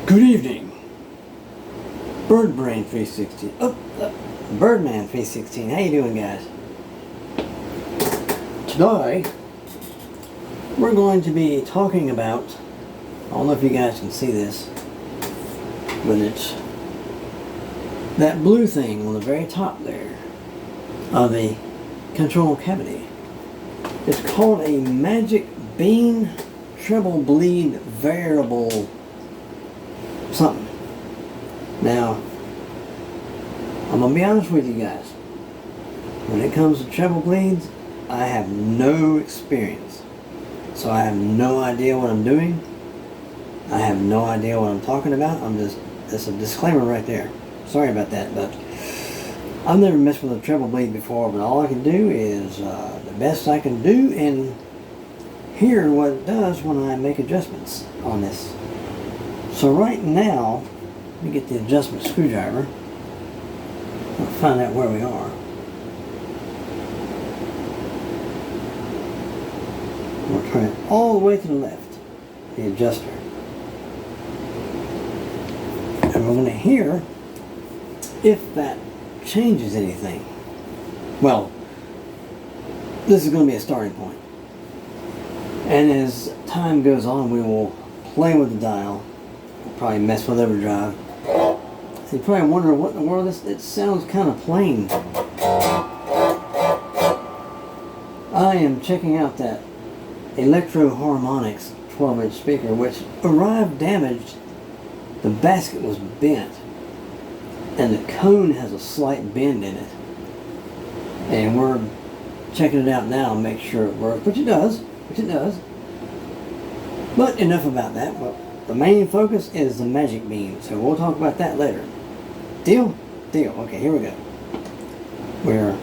Good evening, Birdbrain 316. Birdman 316. How you doing, guys? Today, we're going to be talking about, I don't know if you guys can see this, but it's that blue thing on the very top there of the control cavity. It's called a magic bean treble bleed variable something. Now, I'm gonna be honest with you guys. When it comes to treble bleeds, I have no experience. So I have no idea what I'm doing. I have no idea what I'm talking about. That's a disclaimer right there. Sorry about that, but I've never messed with a treble bleed before, but all I can do is the best I can do and hear what it does when I make adjustments on this. So right now, let me get the adjustment screwdriver. I'll find out where we are. We'll turn it all the way to the left, the adjuster. And we're going to hear if that changes anything. Well, this is going to be a starting point. And as time goes on, we will play with the dial. We'll probably mess with overdrive. So you probably wonder what in the world this. It sounds kind of plain. I am checking out that Electro Harmonics 12-inch speaker, which arrived damaged. The basket was bent, and the cone has a slight bend in it. And we're checking it out now and make sure it works, which it does. But enough about that. But the main focus is the magic bean, so we'll talk about that later. Deal? Deal. Okay, here we go. We're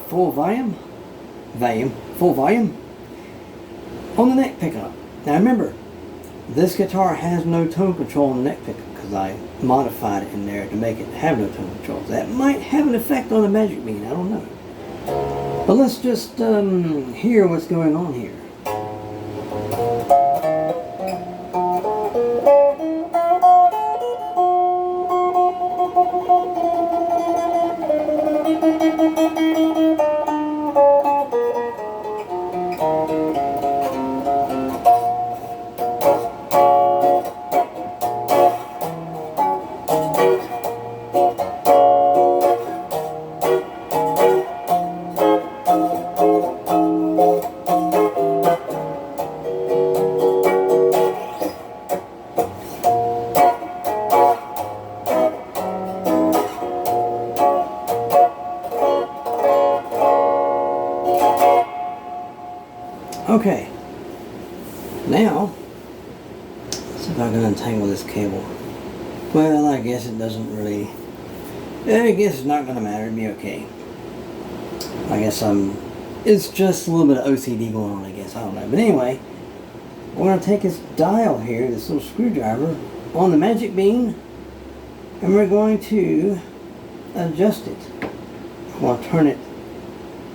full volume, full volume on the neck pickup. Now remember, this guitar has no tone control on the neck pickup because I modified it in there to make it have no tone control. That might have an effect on the magic bean, I don't know. But let's just hear what's going on here. Okay, now, let's see if I can untangle this cable. Well, I guess it doesn't really, I guess it's not going to matter, it'll be okay. I guess it's just a little bit of OCD going on, I guess, I don't know. But anyway, we're going to take this dial here, this little screwdriver, on the magic bean, and we're going to adjust it. I want to turn it,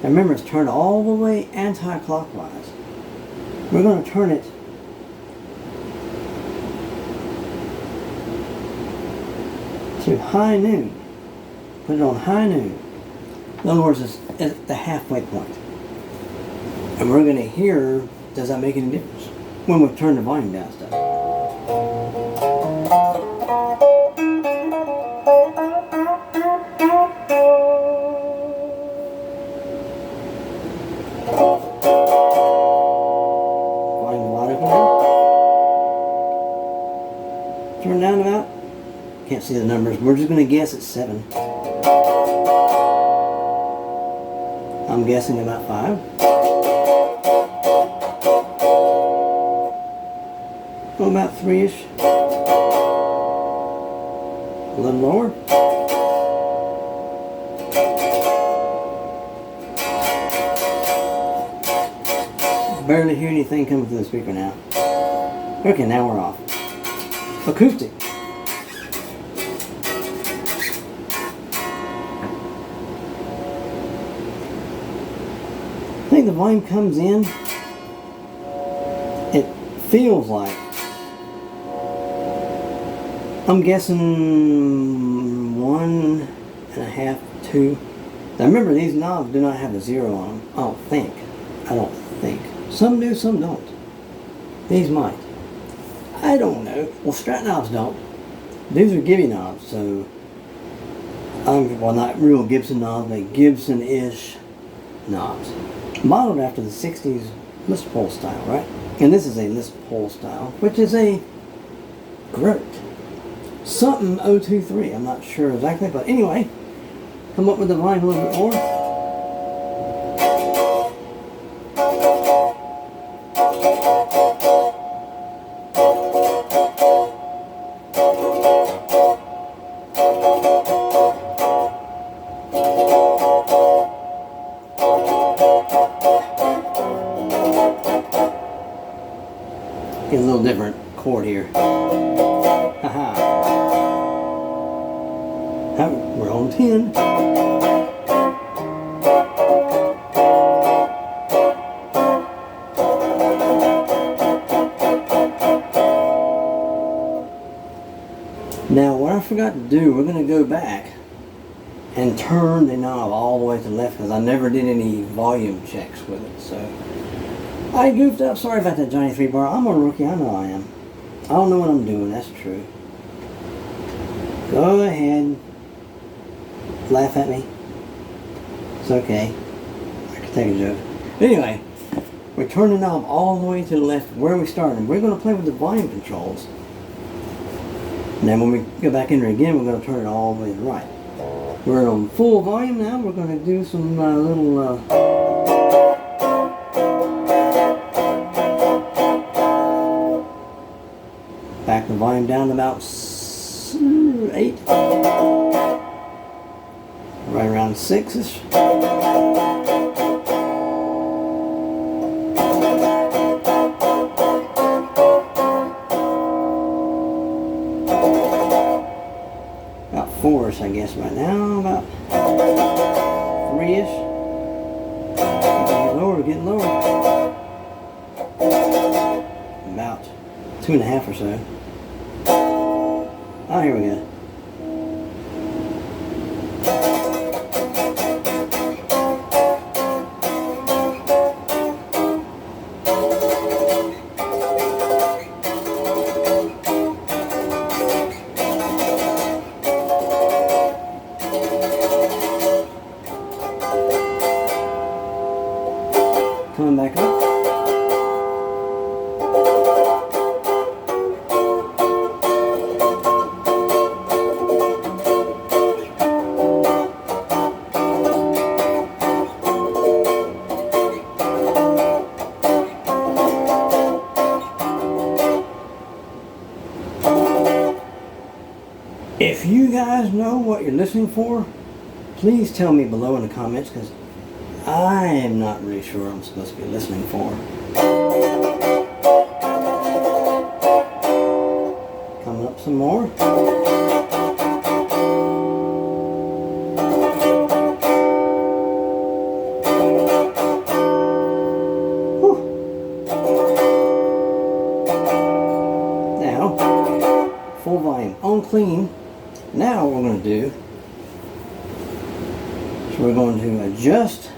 now remember it's turned all the way anti-clockwise. We're going to turn it to high noon. Put it on high noon. In other words, it's at the halfway point. And we're going to hear, does that make any difference? When we turn the volume down stuff. Turn down about, can't see the numbers, we're just going to guess it's 7. I'm guessing about 5. Well, about 3-ish. A little lower. Barely hear anything coming through the speaker now. Okay, now we're off. Acoustic. think the volume comes in, it feels like I'm guessing 1.5, 2. Now remember, these knobs do not have a 0 on them. I don't think. Some do, some don't. These might. I don't know. Well, Strat knobs don't. These are Gibby knobs, so well, not real Gibson knobs, but Gibson-ish knobs. Modeled after the 60s Les Paul style, right? And this is a Les Paul style, which is a Grote. Something 023, I'm not sure exactly, but anyway, come up with the volume a little bit more. Get a little different chord here. Haha. We're on 10. Now what I forgot to do, we're going to go back and turn the knob all the way to the left because I never did any volume checks with it. So I goofed up. Sorry about that, Johnny 3 Bar. I'm a rookie. I know I am. I don't know what I'm doing. That's true. Go ahead. Laugh at me. It's okay. I can take a joke. But anyway, we turn the knob all the way to the left where we started. We're going to play with the volume controls. And then when we go back in there again, we're going to turn it all the way to the right. We're on full volume now. We're going to do some little... back the volume down to about 8. Right around 6-ish. About 4-ish, I guess, right now. About 3-ish. Getting lower. About 2.5 or so. Oh, here we go. Coming back up. If you guys know what you're listening for, please tell me below in the comments, because I am not really sure what I'm supposed to be listening for. Coming up some more. Whew. Now, full volume on clean. Now what we're going to do is we're going to adjust.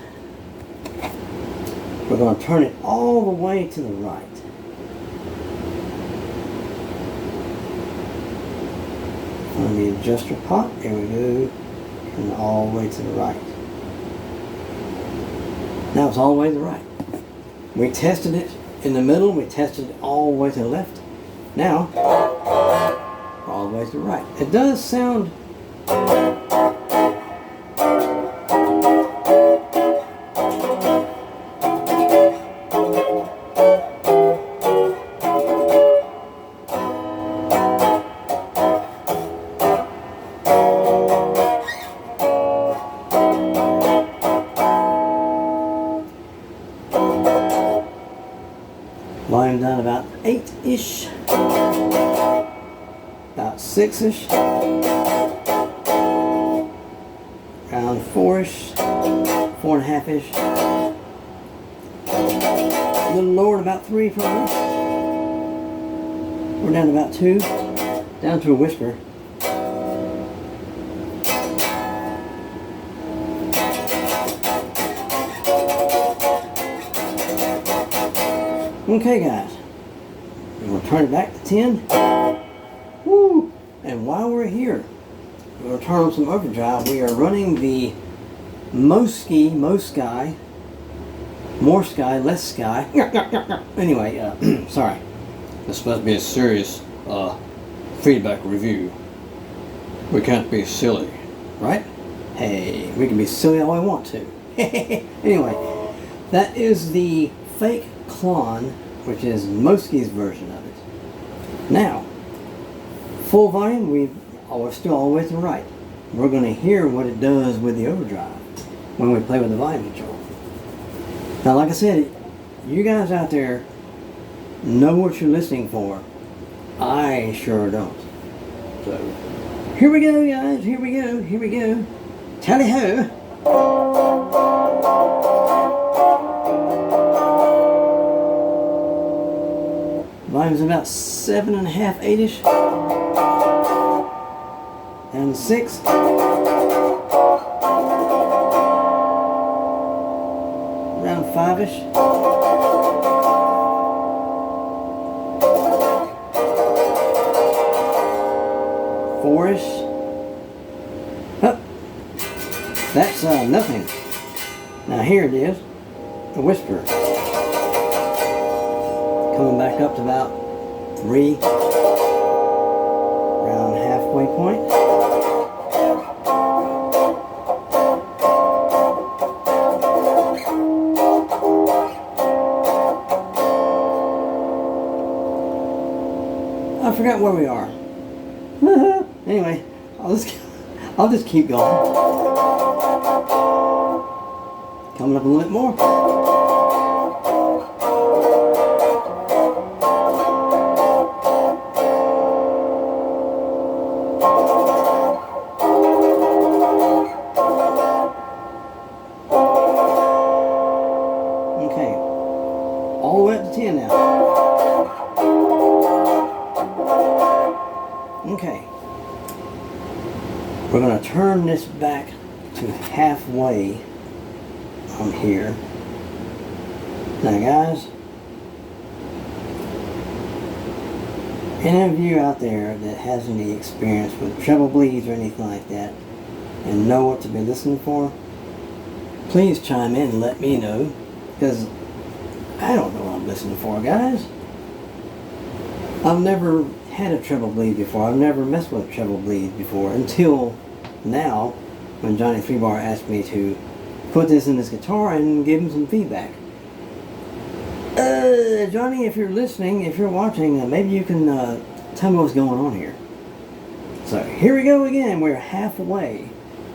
We're going to turn it all the way to the right. On the adjuster pot, there we go. Turn it all the way to the right. Now it's all the way to the right. We tested it in the middle. We tested it all the way to the left. Now, all the way to the right. It does sound volume down about 8-ish. About 6-ish, around 4-ish, 4.5-ish, a little lower, about 3 probably. We're down to about 2, down to a whisper. Okay guys, we're going to turn it back to 10. Woo! And while we're here, we're going to turn on some overdrive. We are running the more sky, less sky. Anyway, sorry. This must be a serious feedback review. We can't be silly, right? Hey, we can be silly all we want to. Anyway, that is the fake clon, which is Moski's version of it. Now, full volume, we're still all the way to the right. We're going to hear what it does with the overdrive when we play with the volume control. Now, like I said, you guys out there know what you're listening for. I sure don't. So, here we go, guys. Here we go. Tally-ho. Volume's about 7.5, 8-ish. And 6. Around 5-ish. Four-ish. Oh, that's nothing. Now here it is, a whisper. Coming back up to about 3, around halfway point. I forgot where we are. Anyway, I'll just keep going. Coming up a little bit more. Okay, all the way up to 10 now. Okay, we're going to turn this back to halfway on here. Now guys, any of you out there that has any experience with treble bleeds or anything like that and know what to be listening for, please chime in and let me know, because I don't know what I'm listening for, guys. I've never had a treble bleed before. I've never messed with a treble bleed before until now, when Johnny 3-Bar asked me to put this in his guitar and give him some feedback. Johnny, if you're listening, if you're watching, maybe you can tell me what's going on here. So here we go again. We're halfway.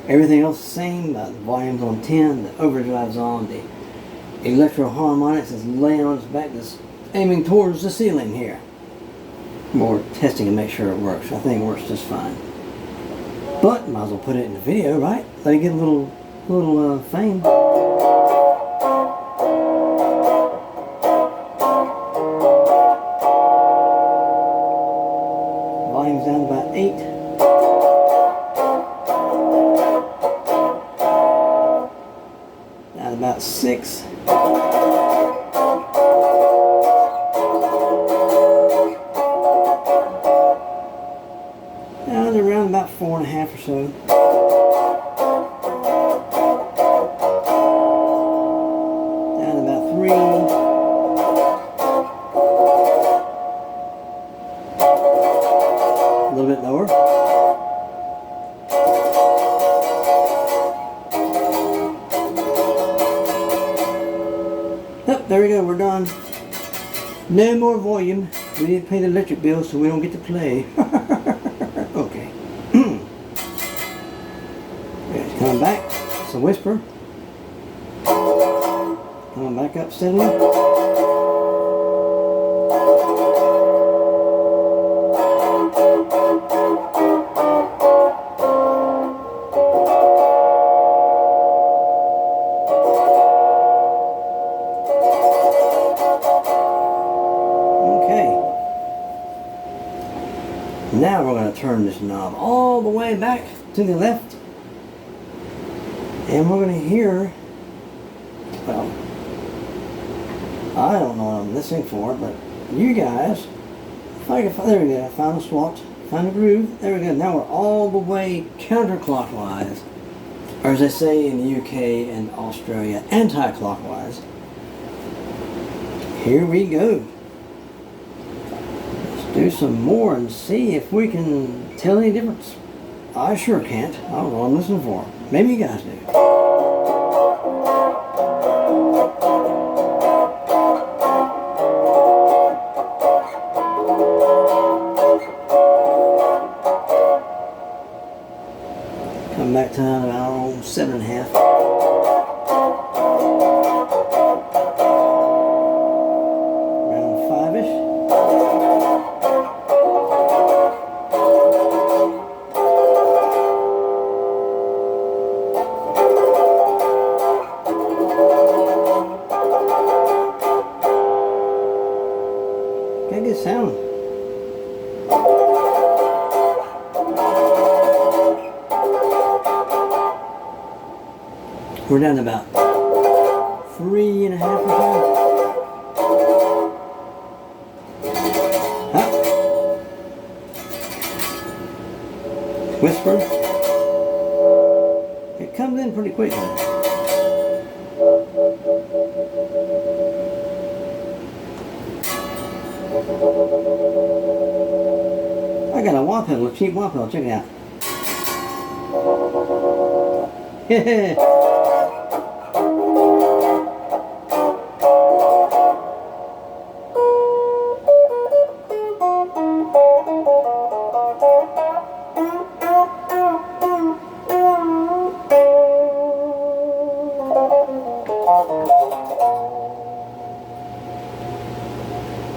Everything else the same. The volume's on 10. The overdrive's on. The electro harmonics is laying on its back, just aiming towards the ceiling here. More testing to make sure it works. I think it works just fine. But might as well put it in the video, right? Let it get a little fame. Volume's down to about 8. Down to about 6. Down to around about 4.5 or so. Down to about 3. A little bit lower. Oh, there we go, we're done. No more volume. We need to pay the electric bill so we don't get to play. Okay. It's coming back. It's a whisper. Coming back up steadily. Now we're going to turn this knob all the way back to the left. And we're going to hear, well, I don't know what I'm listening for, but you guys, there we go, found a swat, found a groove, there we go. Now we're all the way counterclockwise, or as they say in the UK and Australia, anti-clockwise. Here we go. Let's do some more and see if we can tell any difference. I sure can't. I don't know what I'm listening for. Maybe you guys do. Come back to about 7.5. Around 5-ish. Got a good sound. We're down to about 3.5 or so. Huh? Whisper. It comes in pretty quickly. I got a wah pedal, a cheap wah pedal. Check it out. Yeah.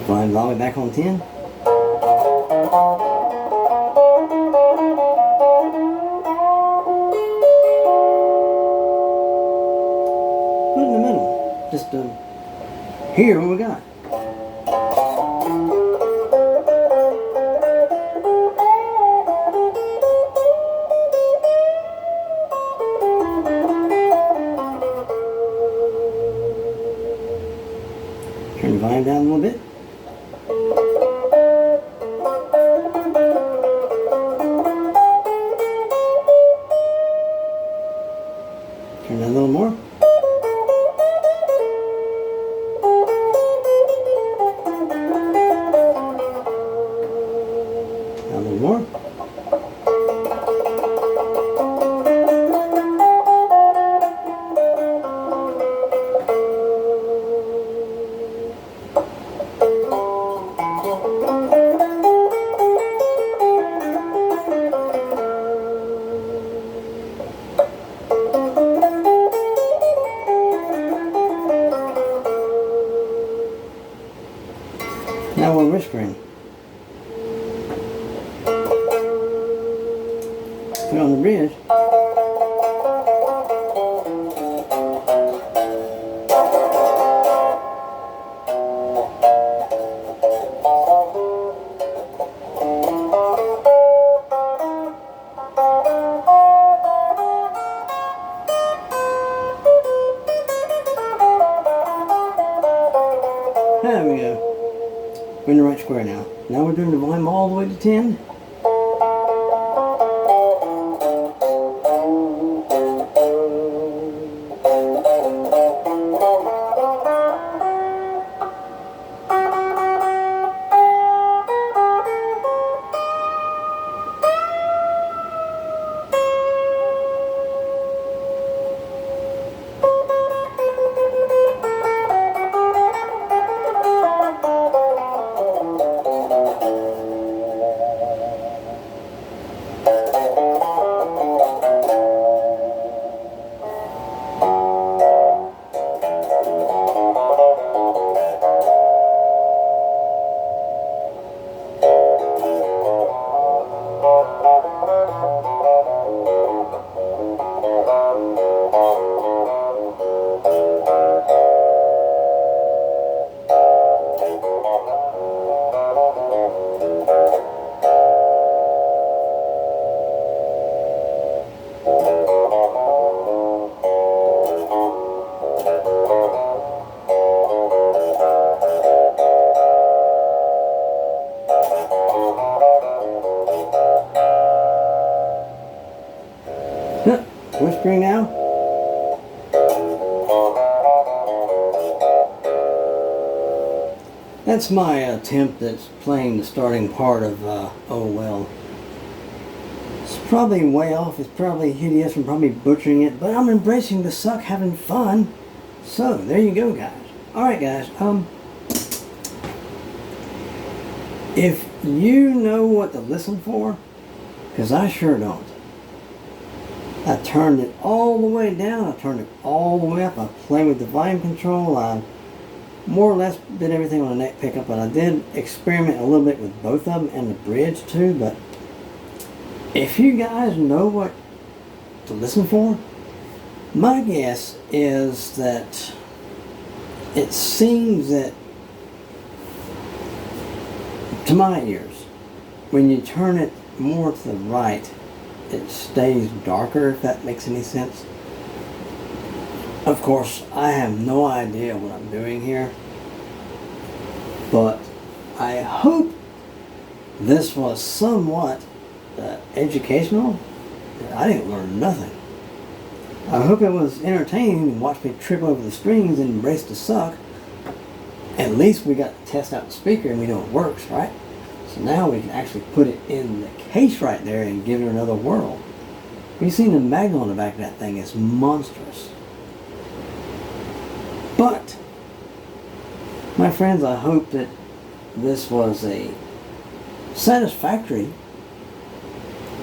Flying all the way back on 10. Put it in the middle, just to hear what we got. Turn the volume down a little bit. Turn that a little more. A little more. Now we're whispering. Put on the bridge. There we go. We're in the right square now. Now we're doing the volume all the way to 10. whispering now? That's my attempt at playing the starting part of Oh Well. It's probably way off, it's probably hideous, I'm probably butchering it, but I'm embracing the suck, having fun. So, there you go, guys. Alright, guys, if you know what to listen for, because I sure don't. I turned it all the way down, I turned it all the way up, I played with the volume control, I more or less did everything on the neck pickup, but I did experiment a little bit with both of them and the bridge too. But if you guys know what to listen for, my guess is that it seems that, to my ears, when you turn it more to the right, it stays darker, if that makes any sense. Of course, I have no idea what I'm doing here, but I hope this was somewhat educational. I didn't learn nothing. I hope it was entertaining to watch me trip over the strings and embrace the suck. At least we got to test out the speaker and we know it works, right? So now we can actually put it in the case right there and give it another whirl. You've seen the magnet on the back of that thing, it's monstrous. But, my friends, I hope that this was a satisfactory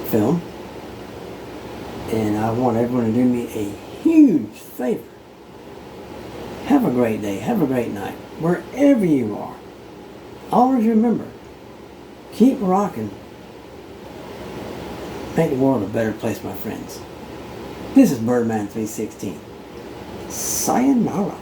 film. And I want everyone to do me a huge favor. Have a great day, have a great night, wherever you are. Always remember, keep rocking. Make the world a better place, my friends. This is Birdman 316. Sayonara.